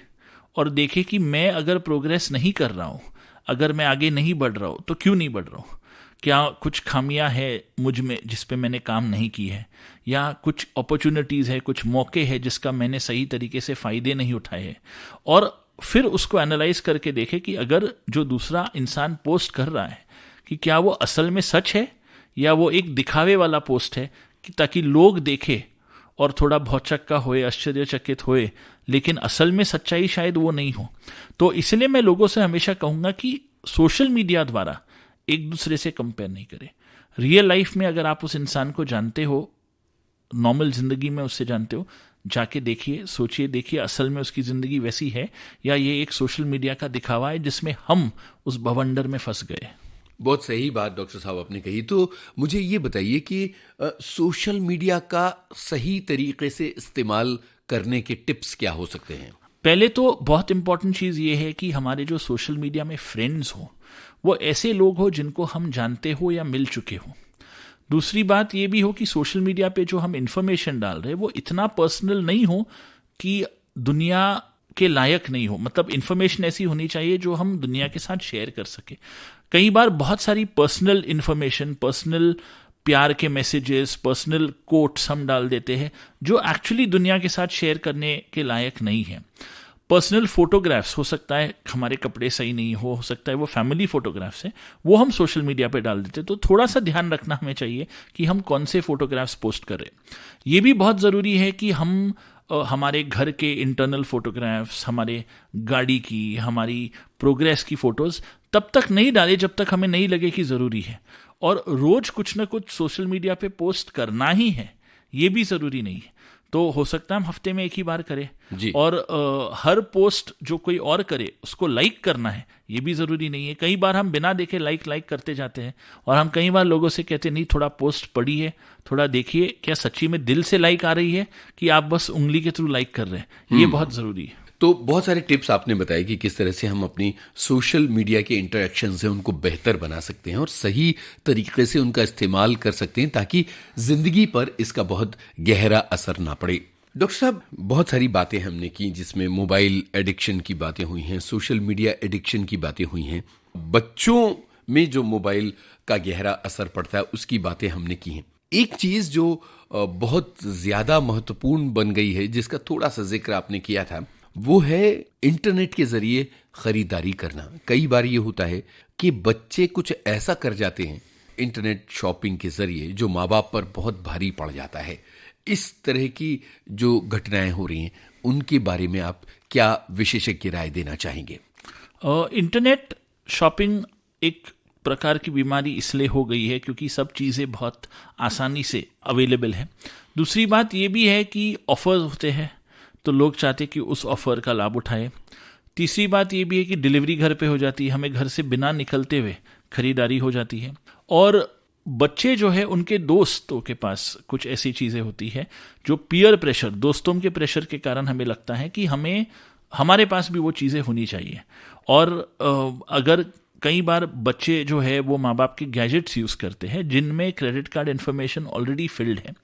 D: और देखें कि मैं अगर प्रोग्रेस नहीं कर रहा हूँ, अगर मैं आगे नहीं बढ़ रहा हूँ, तो क्यों नहीं बढ़ रहा हूँ? क्या कुछ खामियां है मुझ में जिस पे मैंने काम नहीं की है, या कुछ अपॉर्चुनिटीज़ है, कुछ मौके हैं जिसका मैंने सही तरीके से फ़ायदे नहीं उठाए हैं। और फिर उसको एनालाइज करके देखें कि अगर जो दूसरा इंसान पोस्ट कर रहा है कि क्या वो असल में सच है या वो एक दिखावे वाला पोस्ट है, कि ताकि लोग देखें और थोड़ा भौचक्का होए, आश्चर्यचकित होए, लेकिन असल में सच्चाई शायद वो नहीं हो। तो इसलिए मैं लोगों से हमेशा कहूँगा कि सोशल मीडिया द्वारा एक दूसरे से कंपेयर नहीं करें। रियल लाइफ में अगर आप उस इंसान को जानते हो, नॉर्मल जिंदगी में उससे जानते हो, जाके देखिए, सोचिए, देखिए असल में उसकी जिंदगी वैसी है या ये एक सोशल मीडिया का दिखावा है जिसमें हम उस भवंडर में फंस गए।
C: बहुत सही बात डॉक्टर साहब आपने कही। तो मुझे ये बताइए कि सोशल मीडिया का सही तरीके से इस्तेमाल करने के टिप्स क्या हो सकते हैं?
D: पहले तो बहुत इंपॉर्टेंट चीज़ ये है कि हमारे जो सोशल मीडिया में फ्रेंड्स हो, वो ऐसे लोग हो जिनको हम जानते हो या मिल चुके हो। दूसरी बात ये भी हो कि सोशल मीडिया पे जो हम इंफॉर्मेशन डाल रहे हैं वो इतना पर्सनल नहीं हो कि दुनिया के लायक नहीं हो। मतलब इंफॉर्मेशन ऐसी होनी चाहिए जो हम दुनिया के साथ शेयर कर सके। कई बार बहुत सारी पर्सनल इंफॉर्मेशन, पर्सनल प्यार के मैसेजेस, पर्सनल कोट्स हम डाल देते हैं जो एक्चुअली दुनिया के साथ शेयर करने के लायक नहीं है। पर्सनल फोटोग्राफ्स, हो सकता है हमारे कपड़े सही नहीं हो सकता है वो फैमिली फोटोग्राफ्स है, वो हम सोशल मीडिया पे डाल देते हैं। तो थोड़ा सा ध्यान रखना हमें चाहिए कि हम कौन से फोटोग्राफ्स पोस्ट करें। ये भी बहुत ज़रूरी है कि हम हमारे घर के इंटरनल फोटोग्राफ्स, हमारे गाड़ी की, हमारी प्रोग्रेस की फ़ोटोज़ तब तक नहीं डालें जब तक हमें नहीं लगे कि ज़रूरी है। और रोज़ कुछ ना कुछ सोशल मीडिया पे पोस्ट करना ही है, ये भी ज़रूरी नहीं है। तो हो सकता है हम हफ्ते में एक ही बार करें
C: जी।
D: और हर पोस्ट जो कोई और करे उसको लाइक करना है, ये भी ज़रूरी नहीं है। कई बार हम बिना देखे लाइक करते जाते हैं और हम कई बार लोगों से कहते हैं नहीं, थोड़ा पोस्ट पढ़िए, थोड़ा देखिए क्या सच्ची में दिल से लाइक आ रही है कि आप बस उंगली के थ्रू लाइक कर रहे हैं। ये बहुत ज़रूरी है।
C: तो बहुत सारे टिप्स आपने बताए कि किस तरह से हम अपनी सोशल मीडिया के इंटरेक्शन से उनको बेहतर बना सकते हैं और सही तरीके से उनका इस्तेमाल कर सकते हैं ताकि जिंदगी पर इसका बहुत गहरा असर ना पड़े। डॉक्टर साहब, बहुत सारी बातें हमने की जिसमें मोबाइल एडिक्शन की बातें हुई हैं, सोशल मीडिया एडिक्शन की बातें हुई हैं, बच्चों में जो मोबाइल का गहरा असर पड़ता है उसकी बातें हमने की हैं। एक चीज जो बहुत ज्यादा महत्वपूर्ण बन गई है जिसका थोड़ा सा जिक्र आपने किया था, वो है इंटरनेट के जरिए खरीदारी करना। कई बार ये होता है कि बच्चे कुछ ऐसा कर जाते हैं इंटरनेट शॉपिंग के जरिए जो माँ बाप पर बहुत भारी पड़ जाता है। इस तरह की जो घटनाएं हो रही हैं उनके बारे में आप क्या विशेषज्ञ राय देना चाहेंगे?
D: इंटरनेट शॉपिंग एक प्रकार की बीमारी इसलिए हो गई है क्योंकि सब चीज़ें बहुत आसानी से अवेलेबल है। दूसरी बात ये भी है कि ऑफर्स होते हैं तो लोग चाहते कि उस ऑफर का लाभ उठाए। तीसरी बात ये भी है कि डिलीवरी घर पे हो जाती है, हमें घर से बिना निकलते हुए खरीदारी हो जाती है। और बच्चे जो है उनके दोस्तों के पास कुछ ऐसी चीज़ें होती है जो पीयर प्रेशर, दोस्तों के प्रेशर के कारण हमें लगता है कि हमें हमारे पास भी वो चीज़ें होनी चाहिए। और अगर कई बार बच्चे जो है वो माँ बाप के गैजेट्स यूज़ करते हैं जिनमें credit card information already field है,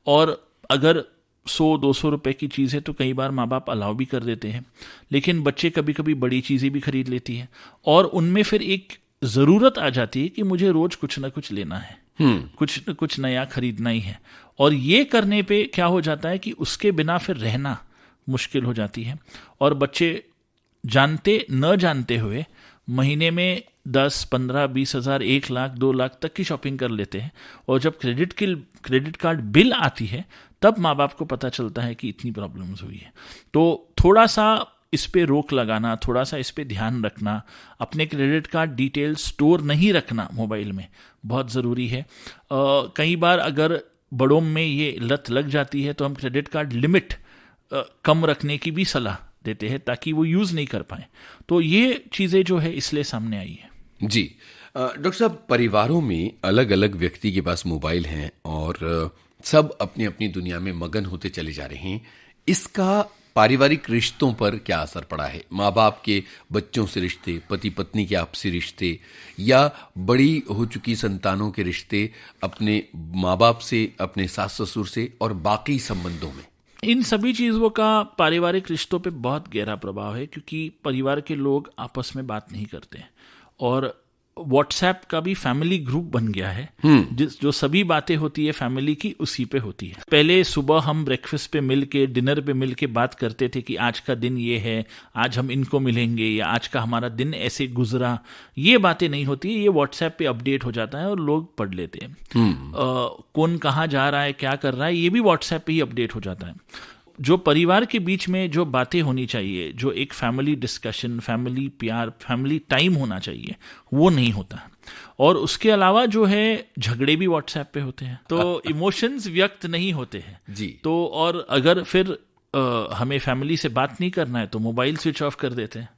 D: और अगर 100-200 रुपए की चीज़ है तो कई बार माँ बाप अलाउ भी कर देते हैं, लेकिन बच्चे कभी कभी बड़ी चीज़ें भी खरीद लेती हैं और उनमें फिर एक ज़रूरत आ जाती है कि मुझे रोज़ कुछ ना कुछ लेना है, कुछ न कुछ नया खरीदना ही है। और ये करने पे क्या हो जाता है कि उसके बिना फिर रहना मुश्किल हो जाती है और बच्चे जानते न जानते हुए महीने में 10, 15, 20 हज़ार, 1 लाख, 2 लाख तक की शॉपिंग कर लेते हैं। और जब क्रेडिट कार्ड बिल आती है तब माँ बाप को पता चलता है कि इतनी प्रॉब्लम्स हुई है। तो थोड़ा सा इस पे रोक लगाना, थोड़ा सा इस पे ध्यान रखना, अपने क्रेडिट कार्ड डिटेल्स स्टोर नहीं रखना मोबाइल में बहुत ज़रूरी है। कई बार अगर बड़ों में ये लत लग जाती है तो हम क्रेडिट कार्ड लिमिट कम रखने की भी सलाह देते हैं ताकि वो यूज़ नहीं कर पाए। तो ये चीज़ें जो है इसलिए सामने आई है।
C: जी डॉक्टर साहब, परिवारों में अलग अलग व्यक्ति के पास मोबाइल हैं और सब अपनी अपनी दुनिया में मगन होते चले जा रहे हैं। इसका पारिवारिक रिश्तों पर क्या असर पड़ा है? माँ बाप के बच्चों से रिश्ते, पति पत्नी के आपसी रिश्ते, या बड़ी हो चुकी संतानों के रिश्ते अपने माँ बाप से, अपने सास ससुर से और बाकी संबंधों में?
D: इन सभी चीज़ों का पारिवारिक रिश्तों पे बहुत गहरा प्रभाव है क्योंकि परिवार के लोग आपस में बात नहीं करते हैं और व्हाट्सएप का भी फैमिली ग्रुप बन गया है। जो सभी बातें होती है फैमिली की उसी पे होती है। पहले सुबह हम ब्रेकफास्ट पे मिल के, डिनर पे मिल के बात करते थे कि आज का दिन ये है, आज हम इनको मिलेंगे, या आज का हमारा दिन ऐसे गुजरा। ये बातें नहीं होती है, ये व्हाट्सएप पे अपडेट हो जाता है और लोग पढ़ लेते हैं। कौन कहाँ जा रहा है, क्या कर रहा है, ये भी व्हाट्सएप पे ही अपडेट हो जाता है। जो परिवार के बीच में जो बातें होनी चाहिए, जो एक फैमिली डिस्कशन, फैमिली प्यार, फैमिली टाइम होना चाहिए, वो नहीं होता। और उसके अलावा जो है झगड़े भी व्हाट्सएप पे होते हैं, तो इमोशंस व्यक्त नहीं होते हैं
C: जी।
D: तो और अगर फिर हमें फैमिली से बात नहीं करना है तो मोबाइल स्विच ऑफ कर देते हैं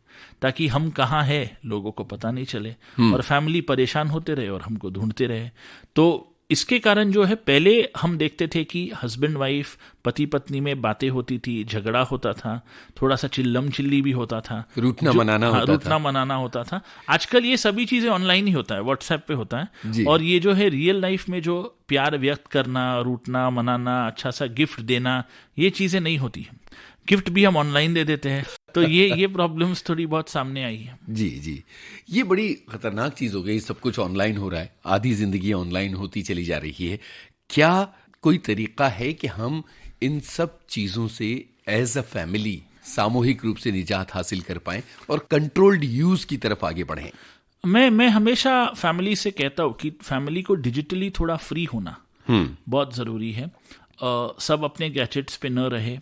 D: ताकि हम कहाँ हैं लोगों को पता नहीं चले और फैमिली परेशान होते रहे और हमको ढूंढते रहे। तो इसके कारण जो है, पहले हम देखते थे कि हस्बैंड वाइफ, पति पत्नी में बातें होती थी, झगड़ा होता था, थोड़ा सा चिल्लम चिल्ली भी होता था,
C: रूठना मनाना
D: होता था। आजकल ये सभी चीजें ऑनलाइन ही होता है, व्हाट्सएप पे होता है।
C: जी।
D: और ये जो है रियल लाइफ में जो प्यार व्यक्त करना, रूठना मनाना, अच्छा सा गिफ्ट देना, ये चीजें नहीं होती है। गिफ्ट भी हम ऑनलाइन दे देते हैं, तो ये प्रॉब्लम्स थोड़ी बहुत सामने आई है।
C: जी जी, ये बड़ी खतरनाक चीज हो गई, सब कुछ ऑनलाइन हो रहा है, आधी जिंदगी ऑनलाइन होती चली जा रही है। क्या कोई तरीका है कि हम इन सब चीजों से एज अ फैमिली सामूहिक रूप से निजात हासिल कर पाएं और कंट्रोल्ड यूज की तरफ आगे बढ़ें?
D: मैं हमेशा फैमिली से कहता हूँ कि फैमिली को डिजिटली थोड़ा फ्री होना बहुत ज़रूरी है। सब अपने गैजेट्स पे न रहे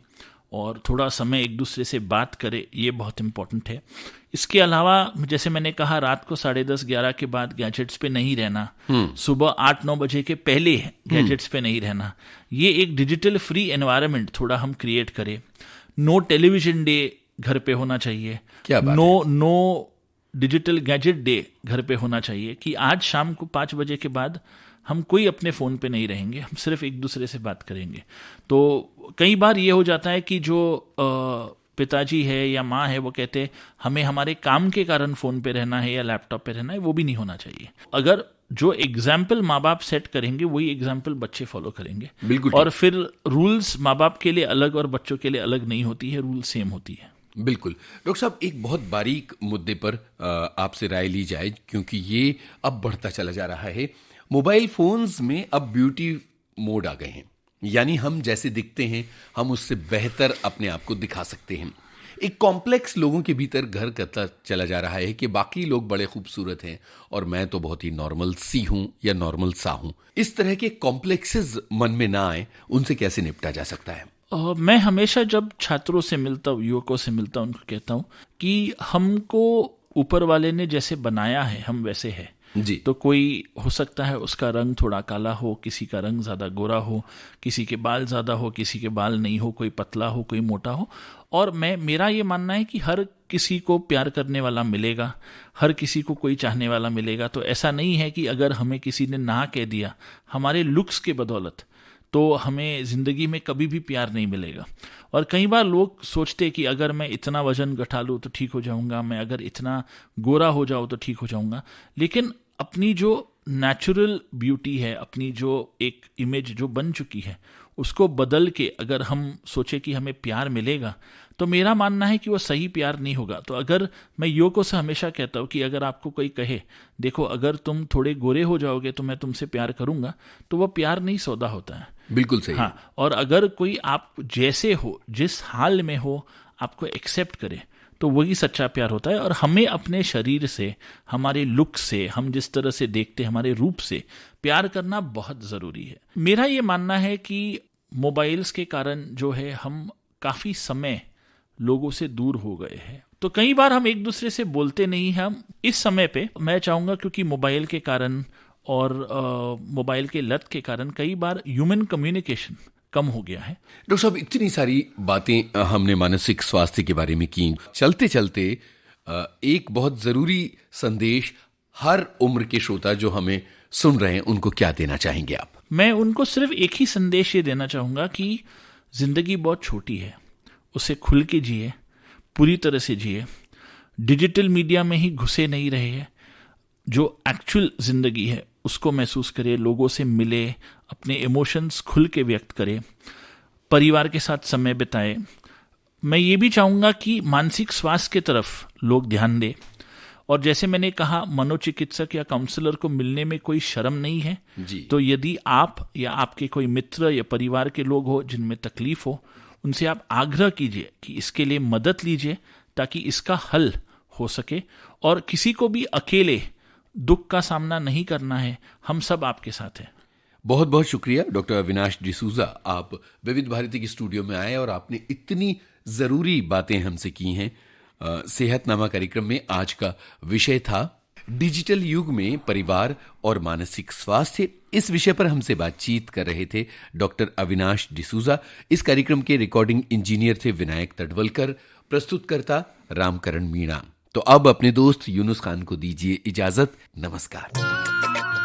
D: और थोड़ा समय एक दूसरे से बात करे, ये बहुत इम्पोर्टेंट है। इसके अलावा जैसे मैंने कहा, रात को 10:30-11 के बाद गैजेट्स पे नहीं रहना, सुबह 8-9 बजे के पहले गैजेट्स पे नहीं रहना, ये एक डिजिटल फ्री एनवायरनमेंट थोड़ा हम क्रिएट करें। नो टेलीविजन डे घर पे होना चाहिए।
C: क्या बात
D: नो डिजिटल गैजेट डे घर पे होना चाहिए, कि आज शाम को 5 बजे के बाद हम कोई अपने फ़ोन पे नहीं रहेंगे, हम सिर्फ एक दूसरे से बात करेंगे। तो कई बार ये हो जाता है कि जो पिताजी है या माँ है, वो कहते हैं हमें हमारे काम के कारण फ़ोन पे रहना है या लैपटॉप पे रहना है, वो भी नहीं होना चाहिए। अगर जो एग्जाम्पल माँ बाप सेट करेंगे, वही एग्जाम्पल बच्चे फॉलो करेंगे।
C: बिल्कुल।
D: और फिर रूल्स माँ बाप के लिए अलग और बच्चों के लिए अलग नहीं होती है, रूल सेम होती है।
C: बिल्कुल। डॉक्टर साहब, एक बहुत बारीक मुद्दे पर आपसे राय ली जाए, क्योंकि ये अब बढ़ता चला जा रहा है। मोबाइल फोन्स में अब ब्यूटी मोड आ गए हैं, यानी हम जैसे दिखते हैं हम उससे बेहतर अपने आप को दिखा सकते हैं। एक कॉम्प्लेक्स लोगों के भीतर घर करता चला जा रहा है कि बाकी लोग बड़े खूबसूरत हैं और मैं तो बहुत ही नॉर्मल सी हूं या नॉर्मल सा हूं। इस तरह के कॉम्प्लेक्सेस मन में ना आए, उनसे कैसे निपटा जा सकता है?
D: मैं हमेशा जब छात्रों से मिलता हूँ, युवकों से मिलता हूँ, उनको कहता हूँ कि हमको ऊपर वाले ने जैसे बनाया है, हम वैसे है
C: जी।
D: तो कोई हो सकता है उसका रंग थोड़ा काला हो, किसी का रंग ज़्यादा गोरा हो, किसी के बाल ज़्यादा हो, किसी के बाल नहीं हो, कोई पतला हो, कोई मोटा हो। और मेरा ये मानना है कि हर किसी को प्यार करने वाला मिलेगा, हर किसी को कोई चाहने वाला मिलेगा। तो ऐसा नहीं है कि अगर हमें किसी ने ना कह दिया हमारे लुक्स के बदौलत, तो हमें ज़िंदगी में कभी भी प्यार नहीं मिलेगा। और कई बार लोग सोचते कि अगर मैं इतना वजन घटा लूँ तो ठीक हो जाऊंगा, मैं अगर इतना गोरा हो जाऊँ तो ठीक हो जाऊंगा। लेकिन अपनी जो नेचुरल ब्यूटी है, अपनी जो एक इमेज जो बन चुकी है, उसको बदल के अगर हम सोचे कि हमें प्यार मिलेगा, तो मेरा मानना है कि वो सही प्यार नहीं होगा। तो अगर मैं युवकों से हमेशा कहता हूँ कि अगर आपको कोई कहे देखो अगर तुम थोड़े गोरे हो जाओगे तो मैं तुमसे प्यार करूंगा, तो वो प्यार नहीं सौदा होता है।
C: बिल्कुल सही।
D: हाँ, और अगर कोई आप जैसे हो, जिस हाल में हो, आपको एक्सेप्ट करे, तो वही सच्चा प्यार होता है। और हमें अपने शरीर से, हमारे लुक से, हम जिस तरह से देखते हैं, हमारे रूप से प्यार करना बहुत ज़रूरी है। मेरा ये मानना है कि मोबाइल्स के कारण जो है हम काफ़ी समय लोगों से दूर हो गए हैं। तो कई बार हम एक दूसरे से बोलते नहीं हैं। हम इस समय पे मैं चाहूँगा, क्योंकि मोबाइल के कारण और मोबाइल के लत के कारण कई बार ह्यूमन कम्युनिकेशन कम हो गया है।
C: डॉक्टर साहब, इतनी सारी बातें हमने मानसिक स्वास्थ्य के बारे में की, चलते चलते एक बहुत ज़रूरी संदेश हर उम्र के श्रोता जो हमें सुन रहे हैं उनको क्या देना चाहेंगे आप?
D: मैं उनको सिर्फ एक ही संदेश ये देना चाहूँगा कि ज़िंदगी बहुत छोटी है, उसे खुल के जिए, पूरी तरह से जिए, डिजिटल मीडिया में ही घुसे नहीं रहे, जो एक्चुअल ज़िंदगी है उसको महसूस करे, लोगों से मिले, अपने इमोशंस खुल के व्यक्त करे, परिवार के साथ समय बिताए। मैं ये भी चाहूँगा कि मानसिक स्वास्थ्य की तरफ लोग ध्यान दें। और जैसे मैंने कहा, मनोचिकित्सक या काउंसलर को मिलने में कोई शर्म नहीं है
C: जी।
D: तो यदि आप या आपके कोई मित्र या परिवार के लोग हो जिनमें तकलीफ हो, उनसे आप आग्रह कीजिए कि इसके लिए मदद लीजिए ताकि इसका हल हो सके। और किसी को भी अकेले दुख का सामना नहीं करना है, हम सब आपके साथ हैं।
C: बहुत बहुत शुक्रिया डॉक्टर अविनाश डिसूजा, आप विविध भारती के स्टूडियो में आए और आपने इतनी जरूरी बातें हमसे की हैं। सेहतनामा कार्यक्रम में आज का विषय था डिजिटल युग में परिवार और मानसिक स्वास्थ्य। इस विषय पर हमसे बातचीत कर रहे थे डॉक्टर अविनाश डिसूजा। इस कार्यक्रम के रिकॉर्डिंग इंजीनियर थे विनायक तडवलकर, प्रस्तुतकर्ता रामकरण मीणा। तो अब अपने दोस्त यूनुस खान को दीजिए इजाजत। नमस्कार।